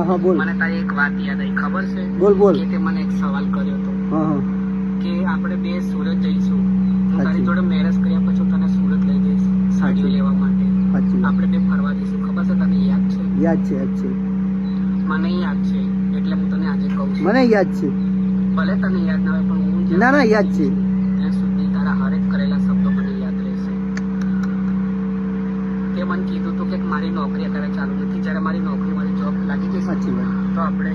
હા બોલ. મને તારી એક વાત યાદ આવી, ખબર છે? બોલ બોલ. કે તે મને એક સવાલ કર્યો હતો હા કે આપણે બે સુરત જઈશું, હું તારી સાચી. જોડે મેરેજ કર્યા પછી હું તને સુરત લઈ જઈશ સાડીઓ સાચી. લેવા માટે. સાચી વાત. આપણે બે ફરવા જઈશું, ખબર છે? તને યાદ છે? યાદ છે યાદ છે. મને યાદ છે, એટલે હું તને આજે કહું છું. મને યાદ છે. ભલે તને યાદ ના હોય પણ હું ના ના યાદ છે. ત્યાં સુધી તારા હરેક કરેલા શબ્દો મને યાદ રહેશે. તે મને કીધું હતું કે મારી નોકરી અત્યારે ચાલુ નથી, જ્યારે મારી નોકરી મારી જોબ લાગી જશે સાચી વાત. તો આપણે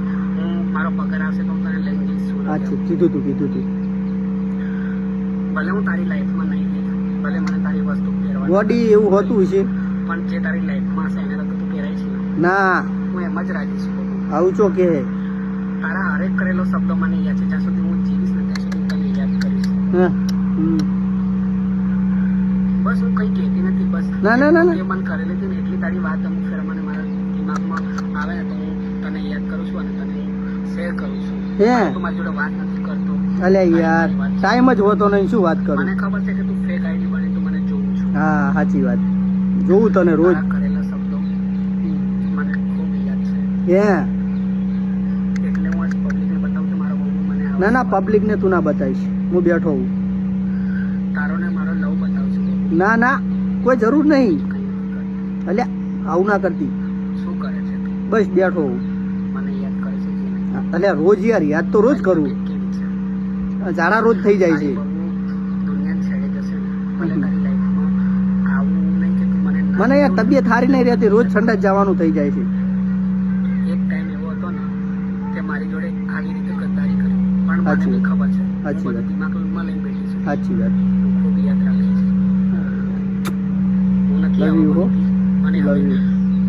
મારો પગાર આવશે તો હું તને લઈ જઈશ સુરત. સાચી કીધું તું ભલે હું તારી લાઈફમાં નહીં રહી, ભલે મને તારી વસ્તુ પહેરવા બોડી એવું હોતું છે. પણ જે તારી લાઈફમાં હશે એને તો તું પહેરાય છે ને. ના હું એમ જ રાજી છું. આવું છો કે તારા હરેક કરેલો શબ્દો મને યાદ છે. જ્યાં સુધી હું જીવીશ ને ત્યાં સુધી હું તને યાદ કરીશ. હા. બસ હું કઈ કહેતી નથી, બસ ના ના ના એ મન કરેલી હતી ને એટલી તારી વાત અમુક ફેર મને મારા દિમાગમાં આવે ને તો હું તને યાદ કરું છું અને તને શેર કરું છું. હે તું મારી જોડે વાત નથી કરતો. અલ્યા યાર ટાઈમ જ હોતો નહીં, શું વાત કરું. મને ખબર છે કે તું ફેક આઈડી બની, તું મને જોઉં છું. હા સાચી વાત. જોઉં તને રોજ. તારા કરેલા શબ્દો મને ખૂબ યાદ છે. હે એટલે હું આજ પબ્લિકને બતાવું કે મારો બહુ મને આવે. ના ના પબ્લિક ને તું ના બતાવીશ, હું બેઠો હું. તારો ને મારો લવ બતાવશું. ના ના કોઈ જરૂર નહીં. કઈ નથી કરતી. અલ્યા આવું ના કરતી. શું કરે છે તું? બસ બેઠો હું. મને યાદ કરે છે કે નહીં? અલ્યા રોજ યાર યાદ તો રોજ કરું. કેવી છે? ઝાડા રોજ થઈ જાય છે. દુનિયા છેડે જશે ને ભલે તારી લાઈફમાં આવું નહીં કે તું મને મને યાર તબિયત સારી નહીં રહેતી, રોજ ઠંડા જવાનું થઈ જાય છે. એક ટાઈમ એવો હતો ને કે મારી જોડે આવી રીતે ગદ્દારી કરી, પણ મને સાચી બી વાત. ખબર છે સાચી હું વાત. બધું દિમાગમાં લઈને બેઠી છું. સાચી વાત. તું ખૂબ યાદ રાખે છે. હું નથી Love you, આવવા હો. માંગતી. અને Love you.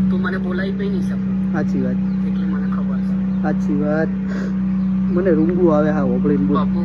તું મને બોલાવી પણ નહીં શકું સાચી વાત. એટલી મને ખબર છે. સાચી વાત. મને રૂંગું આવે હા ઓપડીને બોલ. બાપુ